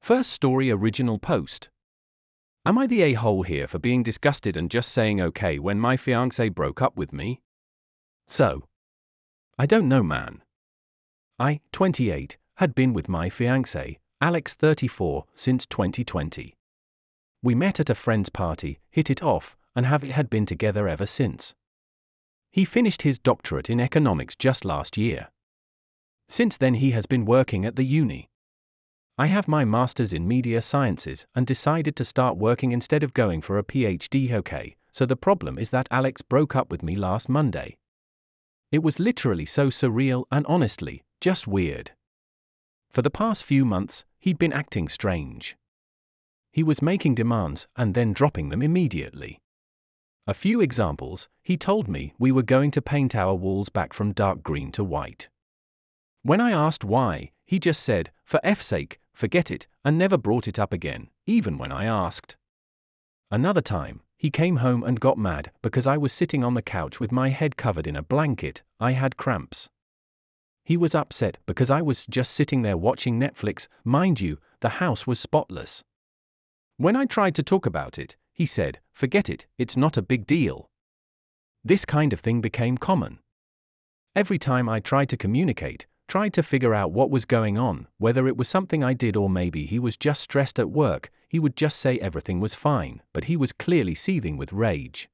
First story original post. Am I the a-hole here for being disgusted and just saying okay when my fiancé broke up with me? So, I don't know, man. I, 28, had been with my fiancé, Alex, 34, since 2020. We met at a friend's party, hit it off, and had been together ever since. He finished his doctorate in economics just last year. Since then he has been working at the uni. I have my master's in media sciences and decided to start working instead of going for a PhD. Okay, so the problem is that Alex broke up with me last Monday. It was literally so surreal and honestly, just weird. For the past few months, he'd been acting strange. He was making demands and then dropping them immediately. A few examples: he told me we were going to paint our walls back from dark green to white. When I asked why, he just said, for F's sake, forget it, and never brought it up again, even when I asked. Another time, he came home and got mad because I was sitting on the couch with my head covered in a blanket. I had cramps. He was upset because I was just sitting there watching Netflix. Mind you, the house was spotless. When I tried to talk about it, he said, forget it, it's not a big deal. This kind of thing became common. Every time I tried to communicate, tried to figure out what was going on, whether it was something I did or maybe he was just stressed at work, he would just say everything was fine, but he was clearly seething with rage.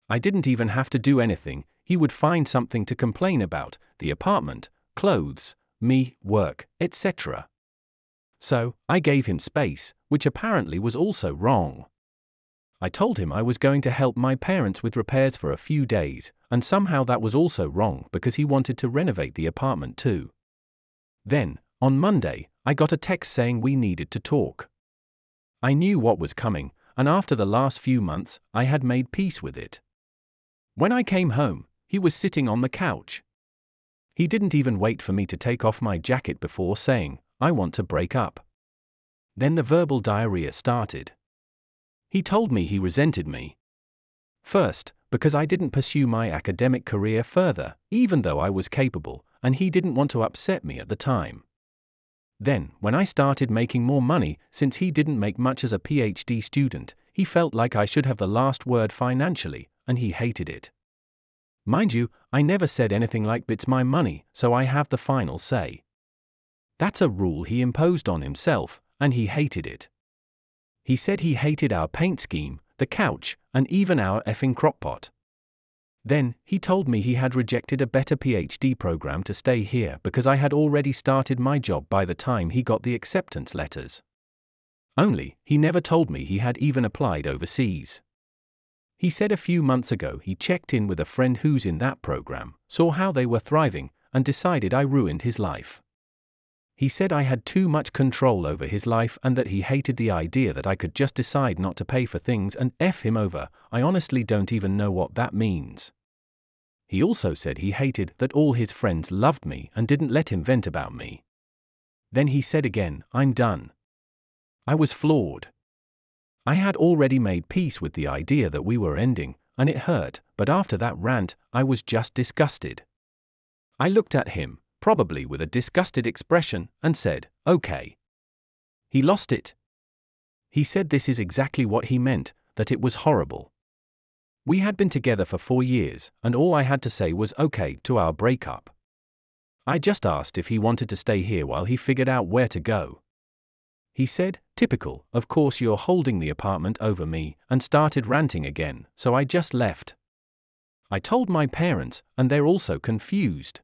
I didn't even have to do anything, he would find something to complain about: the apartment, clothes, me, work, etc. So, I gave him space, which apparently was also wrong. I told him I was going to help my parents with repairs for a few days, and somehow that was also wrong because he wanted to renovate the apartment too. Then, on Monday, I got a text saying we needed to talk. I knew what was coming, and after the last few months, I had made peace with it. When I came home, he was sitting on the couch. He didn't even wait for me to take off my jacket before saying, I want to break up. Then the verbal diarrhea started. He told me he resented me. First, because I didn't pursue my academic career further, even though I was capable, and he didn't want to upset me at the time. Then, when I started making more money, since he didn't make much as a PhD student, he felt like I should have the last word financially, and he hated it. Mind you, I never said anything like it's my money, so I have the final say. That's a rule he imposed on himself, and he hated it. He said he hated our paint scheme, the couch, and even our effing crockpot. Then, he told me he had rejected a better PhD program to stay here because I had already started my job by the time he got the acceptance letters. Only, he never told me he had even applied overseas. He said a few months ago he checked in with a friend who's in that program, saw how they were thriving, and decided I ruined his life. He said I had too much control over his life and that he hated the idea that I could just decide not to pay for things and F him over. I honestly don't even know what that means. He also said he hated that all his friends loved me and didn't let him vent about me. Then he said again, I'm done. I was floored. I had already made peace with the idea that we were ending, and it hurt, but after that rant, I was just disgusted. I looked at him, probably with a disgusted expression, and said, okay. He lost it. He said this is exactly what he meant, that it was horrible. We had been together for 4 years, and all I had to say was okay to our breakup. I just asked if he wanted to stay here while he figured out where to go. He said, typical, of course you're holding the apartment over me, and started ranting again, so I just left. I told my parents, and they're also confused.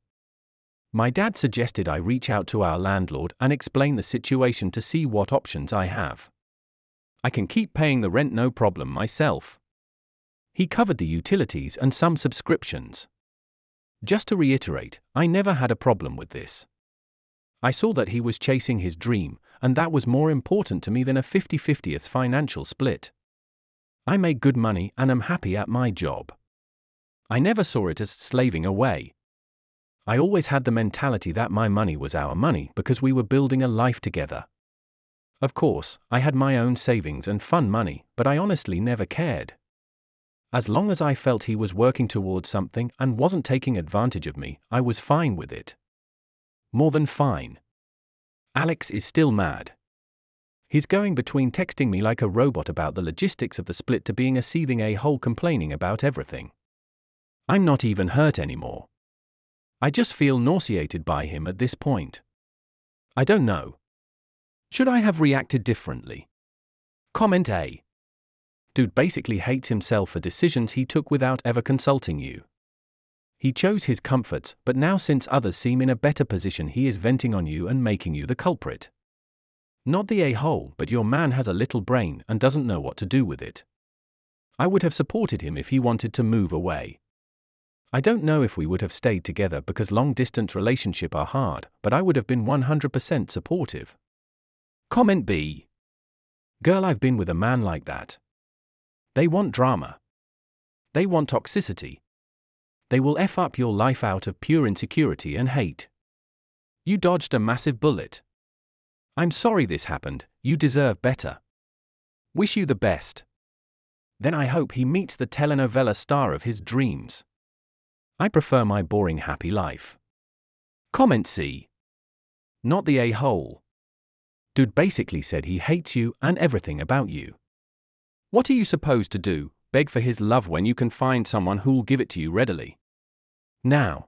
My dad suggested I reach out to our landlord and explain the situation to see what options I have. I can keep paying the rent no problem myself. He covered the utilities and some subscriptions. Just to reiterate, I never had a problem with this. I saw that he was chasing his dream, and that was more important to me than a 50-50th financial split. I make good money and am happy at my job. I never saw it as slaving away. I always had the mentality that my money was our money because we were building a life together. Of course, I had my own savings and fun money, but I honestly never cared. As long as I felt he was working towards something and wasn't taking advantage of me, I was fine with it. More than fine. Alex is still mad. He's going between texting me like a robot about the logistics of the split to being a seething a-hole complaining about everything. I'm not even hurt anymore. I just feel nauseated by him at this point. I don't know. Should I have reacted differently? Comment A. Dude basically hates himself for decisions he took without ever consulting you. He chose his comforts, but now since others seem in a better position he is venting on you and making you the culprit. Not the a-hole, but your man has a little brain and doesn't know what to do with it. I would have supported him if he wanted to move away. I don't know if we would have stayed together because long-distance relationships are hard, but I would have been 100% supportive. Comment B. Girl, I've been with a man like that. They want drama. They want toxicity. They will F up your life out of pure insecurity and hate. You dodged a massive bullet. I'm sorry this happened, you deserve better. Wish you the best. Then I hope he meets the telenovela star of his dreams. I prefer my boring happy life. Comment C. Not the a-hole. Dude basically said he hates you and everything about you. What are you supposed to do, beg for his love when you can find someone who'll give it to you readily? Now.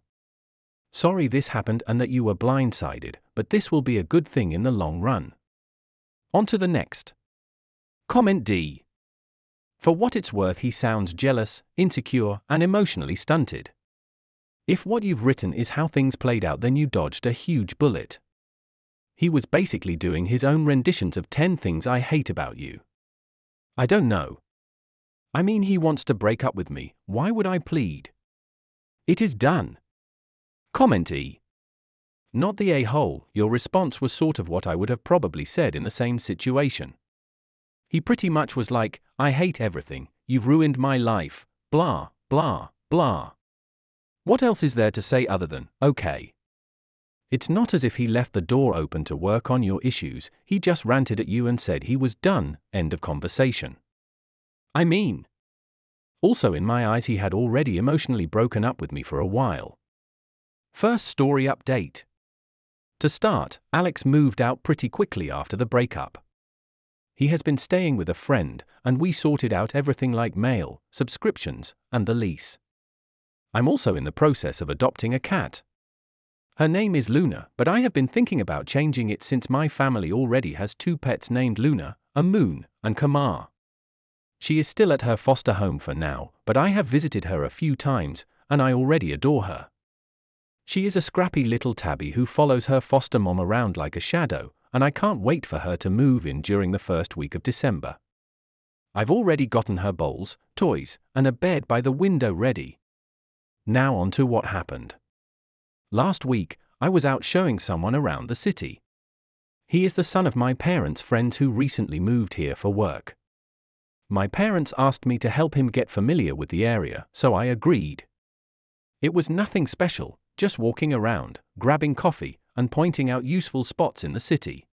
Sorry this happened and that you were blindsided, but this will be a good thing in the long run. On to the next. Comment D. For what it's worth, he sounds jealous, insecure, and emotionally stunted. If what you've written is how things played out, then you dodged a huge bullet. He was basically doing his own renditions of 10 things I hate about you. I don't know. I mean, he wants to break up with me, why would I plead? It is done. Comment E. Not the a-hole, your response was sort of what I would have probably said in the same situation. He pretty much was like, I hate everything, you've ruined my life, blah, blah, blah. What else is there to say other than, okay? It's not as if he left the door open to work on your issues, he just ranted at you and said he was done, end of conversation. I mean. Also in my eyes he had already emotionally broken up with me for a while. First story update. To start, Alex moved out pretty quickly after the breakup. He has been staying with a friend, and we sorted out everything like mail, subscriptions, and the lease. I'm also in the process of adopting a cat. Her name is Luna, but I have been thinking about changing it since my family already has 2 pets named Luna, a Moon, and Kamar. She is still at her foster home for now, but I have visited her a few times, and I already adore her. She is a scrappy little tabby who follows her foster mom around like a shadow, and I can't wait for her to move in during the first week of December. I've already gotten her bowls, toys, and a bed by the window ready. Now on to what happened. Last week, I was out showing someone around the city. He is the son of my parents' friends who recently moved here for work. My parents asked me to help him get familiar with the area, so I agreed. It was nothing special, just walking around, grabbing coffee, and pointing out useful spots in the city.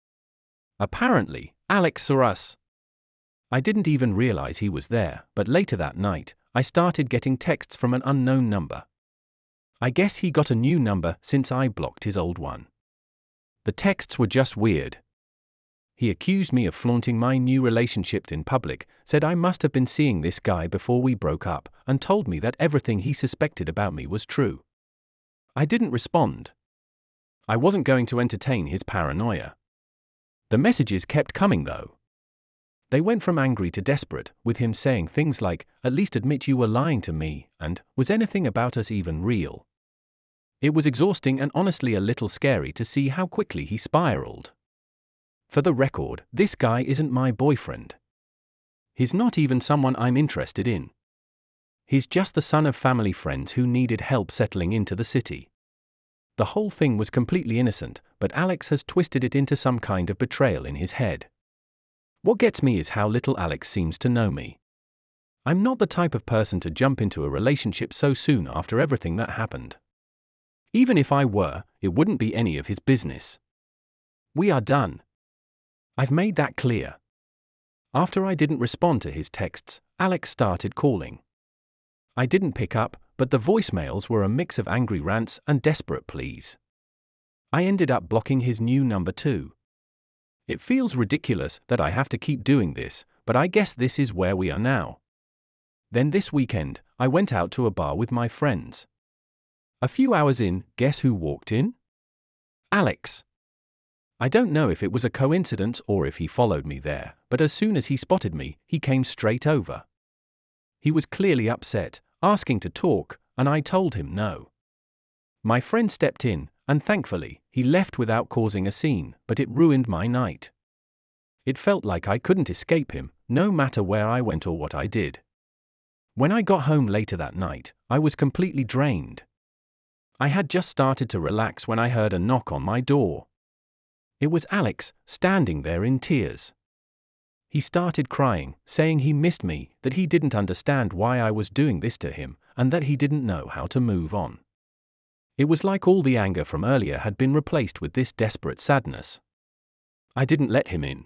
Apparently, Alex saw us. I didn't even realize he was there, but later that night, I started getting texts from an unknown number. I guess he got a new number since I blocked his old one. The texts were just weird. He accused me of flaunting my new relationship in public, said I must have been seeing this guy before we broke up, and told me that everything he suspected about me was true. I didn't respond. I wasn't going to entertain his paranoia. The messages kept coming though. They went from angry to desperate, with him saying things like, at least admit you were lying to me, and, was anything about us even real? It was exhausting and honestly a little scary to see how quickly he spiraled. For the record, this guy isn't my boyfriend. He's not even someone I'm interested in. He's just the son of family friends who needed help settling into the city. The whole thing was completely innocent, but Alex has twisted it into some kind of betrayal in his head. What gets me is how little Alex seems to know me. I'm not the type of person to jump into a relationship so soon after everything that happened. Even if I were, it wouldn't be any of his business. We are done. I've made that clear. After I didn't respond to his texts, Alex started calling. I didn't pick up, but the voicemails were a mix of angry rants and desperate pleas. I ended up blocking his new number too. It feels ridiculous that I have to keep doing this, but I guess this is where we are now. Then this weekend, I went out to a bar with my friends. A few hours in, guess who walked in? Alex. I don't know if it was a coincidence or if he followed me there, but as soon as he spotted me, he came straight over. He was clearly upset, asking to talk, and I told him no. My friend stepped in, and thankfully, he left without causing a scene, but it ruined my night. It felt like I couldn't escape him, no matter where I went or what I did. When I got home later that night, I was completely drained. I had just started to relax when I heard a knock on my door. It was Alex, standing there in tears. He started crying, saying he missed me, that he didn't understand why I was doing this to him, and that he didn't know how to move on. It was like all the anger from earlier had been replaced with this desperate sadness. I didn't let him in.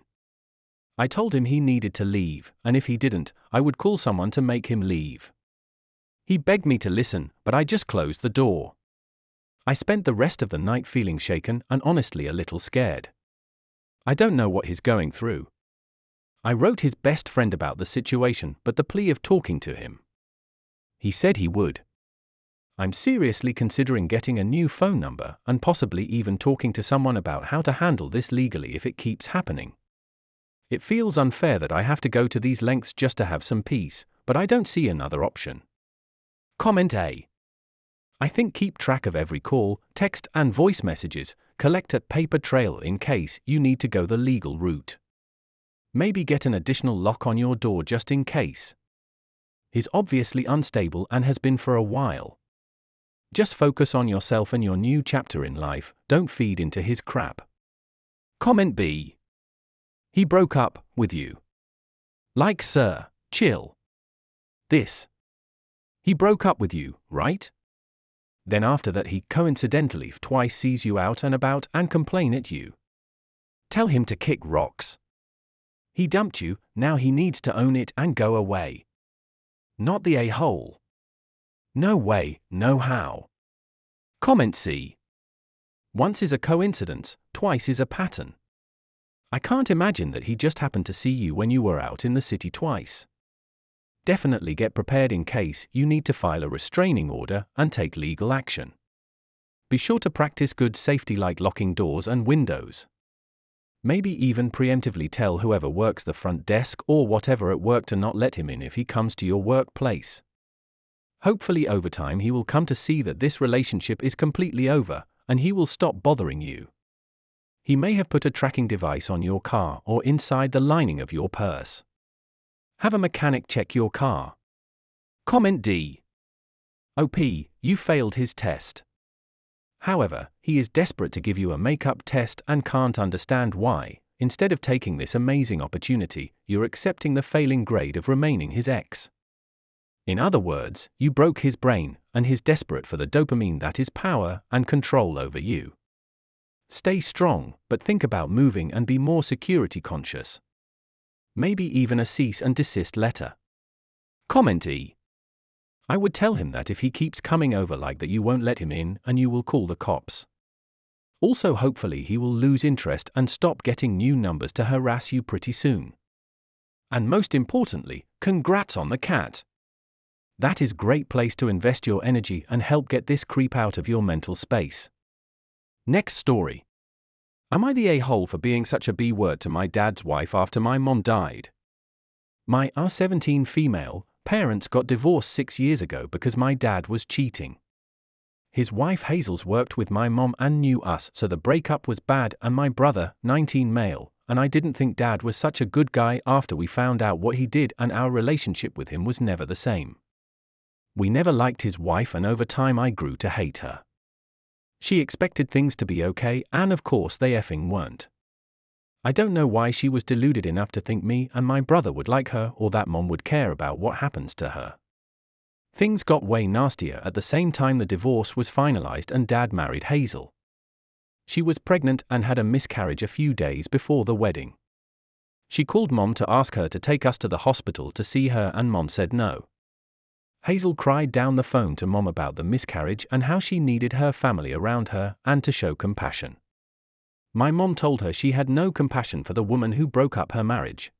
I told him he needed to leave, and if he didn't, I would call someone to make him leave. He begged me to listen, but I just closed the door. I spent the rest of the night feeling shaken and honestly a little scared. I don't know what he's going through. I wrote his best friend about the situation, but the plea of talking to him. He said he would. I'm seriously considering getting a new phone number and possibly even talking to someone about how to handle this legally if it keeps happening. It feels unfair that I have to go to these lengths just to have some peace, but I don't see another option. Comment A. I think keep track of every call, text and voice messages, collect a paper trail in case you need to go the legal route. Maybe get an additional lock on your door just in case. He's obviously unstable and has been for a while. Just focus on yourself and your new chapter in life, don't feed into his crap. Comment B. He broke up with you. Like, sir, chill. This. He broke up with you, right? Then after that he coincidentally twice sees you out and about and complain at you. Tell him to kick rocks. He dumped you, now he needs to own it and go away. Not the a-hole. No way, no how. Comment C. Once is a coincidence, twice is a pattern. I can't imagine that he just happened to see you when you were out in the city twice. Definitely get prepared in case you need to file a restraining order and take legal action. Be sure to practice good safety like locking doors and windows. Maybe even preemptively tell whoever works the front desk or whatever at work to not let him in if he comes to your workplace. Hopefully over time he will come to see that this relationship is completely over, and he will stop bothering you. He may have put a tracking device on your car or inside the lining of your purse. Have a mechanic check your car. Comment D. OP, you failed his test. However, he is desperate to give you a makeup test and can't understand why, instead of taking this amazing opportunity, you're accepting the failing grade of remaining his ex. In other words, you broke his brain, and he's desperate for the dopamine that is power and control over you. Stay strong, but think about moving and be more security conscious. Maybe even a cease and desist letter. Comment E. I would tell him that if he keeps coming over like that you won't let him in and you will call the cops. Also hopefully he will lose interest and stop getting new numbers to harass you pretty soon. And most importantly, congrats on the cat. That is a great place to invest your energy and help get this creep out of your mental space. Next story. Am I the a-hole for being such a B-word to my dad's wife after my mom died? My R17 female parents got divorced 6 years ago because my dad was cheating. His wife Hazel's worked with my mom and knew us, so the breakup was bad, and my brother, 19 male, and I didn't think dad was such a good guy after we found out what he did, and our relationship with him was never the same. We never liked his wife, and over time I grew to hate her. She expected things to be okay, and of course they effing weren't. I don't know why she was deluded enough to think me and my brother would like her or that mom would care about what happens to her. Things got way nastier at the same time the divorce was finalized and dad married Hazel. She was pregnant and had a miscarriage a few days before the wedding. She called mom to ask her to take us to the hospital to see her, and mom said no. Hazel cried down the phone to mom about the miscarriage and how she needed her family around her and to show compassion. My mom told her she had no compassion for the woman who broke up her marriage.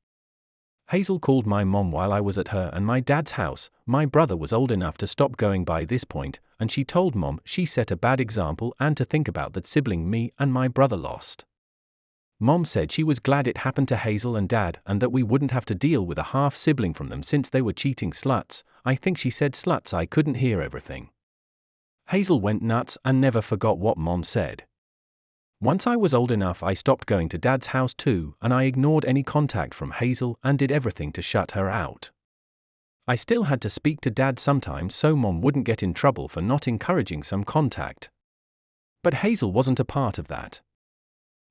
Hazel called my mom while I was at her and my dad's house. My brother was old enough to stop going by this point, and she told mom she set a bad example and to think about that sibling me and my brother lost. Mom said she was glad it happened to Hazel and Dad and that we wouldn't have to deal with a half-sibling from them since they were cheating sluts. I think she said sluts. I couldn't hear everything. Hazel went nuts and never forgot what Mom said. Once I was old enough, I stopped going to Dad's house too, and I ignored any contact from Hazel and did everything to shut her out. I still had to speak to Dad sometimes so Mom wouldn't get in trouble for not encouraging some contact. But Hazel wasn't a part of that.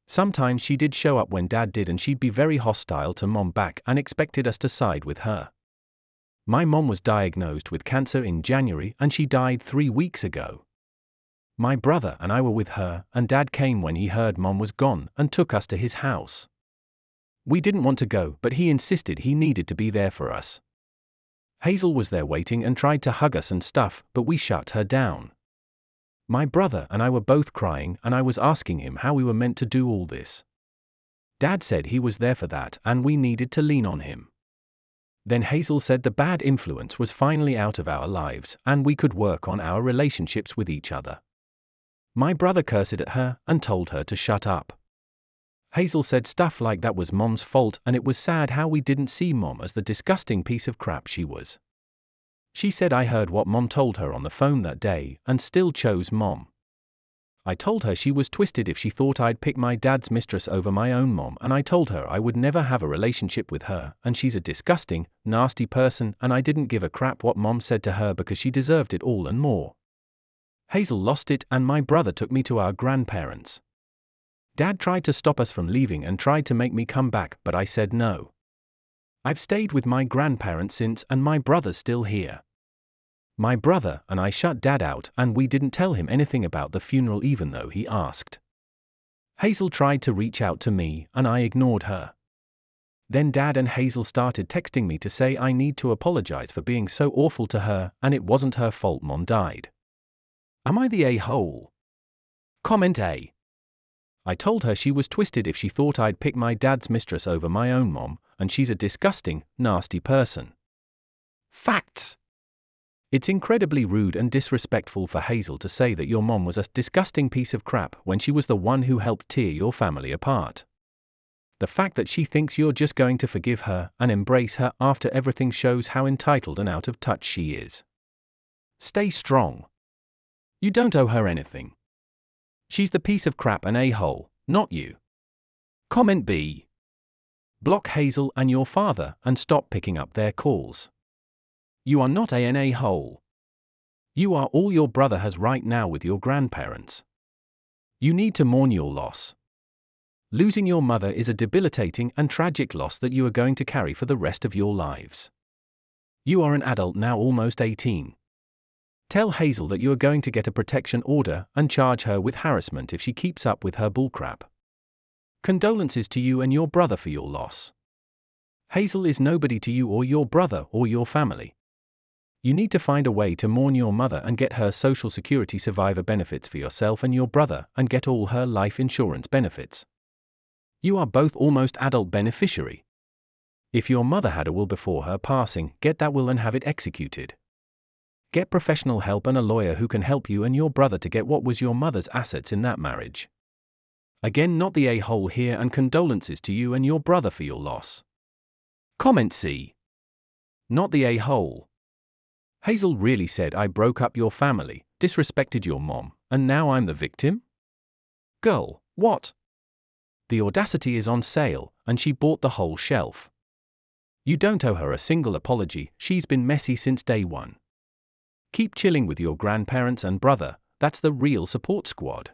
Sometimes she did show up when Dad did, and she'd be very hostile to Mom back and expected us to side with her. My mom was diagnosed with cancer in January and she died 3 weeks ago. My brother and I were with her, and Dad came when he heard Mom was gone and took us to his house. We didn't want to go, but he insisted he needed to be there for us. Hazel was there waiting and tried to hug us and stuff, but we shut her down. My brother and I were both crying, and I was asking him how we were meant to do all this. Dad said he was there for that and we needed to lean on him. Then Hazel said the bad influence was finally out of our lives and we could work on our relationships with each other. My brother cursed at her and told her to shut up. Hazel said stuff like that was Mom's fault, and it was sad how we didn't see Mom as the disgusting piece of crap she was. She said I heard what Mom told her on the phone that day and still chose Mom. I told her she was twisted if she thought I'd pick my dad's mistress over my own mom, and I told her I would never have a relationship with her and she's a disgusting, nasty person, and I didn't give a crap what Mom said to her because she deserved it all and more. Hazel lost it and my brother took me to our grandparents. Dad tried to stop us from leaving and tried to make me come back, but I said no. I've stayed with my grandparents since and my brother's still here. My brother and I shut Dad out and we didn't tell him anything about the funeral even though he asked. Hazel tried to reach out to me and I ignored her. Then Dad and Hazel started texting me to say I need to apologize for being so awful to her and it wasn't her fault Mom died. Am I the a-hole? Comment A. I told her she was twisted if she thought I'd pick my dad's mistress over my own mom, and she's a disgusting, nasty person. Facts. It's incredibly rude and disrespectful for Hazel to say that your mom was a disgusting piece of crap when she was the one who helped tear your family apart. The fact that she thinks you're just going to forgive her and embrace her after everything shows how entitled and out of touch she is. Stay strong. You don't owe her anything. She's the piece of crap and a-hole, not you. Comment B. Block Hazel and your father and stop picking up their calls. You are not an a-hole. You are all your brother has right now with your grandparents. You need to mourn your loss. Losing your mother is a debilitating and tragic loss that you are going to carry for the rest of your lives. You are an adult now, almost 18. Tell Hazel that you are going to get a protection order and charge her with harassment if she keeps up with her bullcrap. Condolences to you and your brother for your loss. Hazel is nobody to you or your brother or your family. You need to find a way to mourn your mother and get her Social Security survivor benefits for yourself and your brother and get all her life insurance benefits. You are both almost adult beneficiary. If your mother had a will before her passing, get that will and have it executed. Get professional help and a lawyer who can help you and your brother to get what was your mother's assets in that marriage. Again, not the a-hole here, and condolences to you and your brother for your loss. Comment C. Not the a-hole. Hazel really said I broke up your family, disrespected your mom, and now I'm the victim? Girl, what? The audacity is on sale, and she bought the whole shelf. You don't owe her a single apology, she's been messy since day one. Keep chilling with your grandparents and brother, that's the real support squad.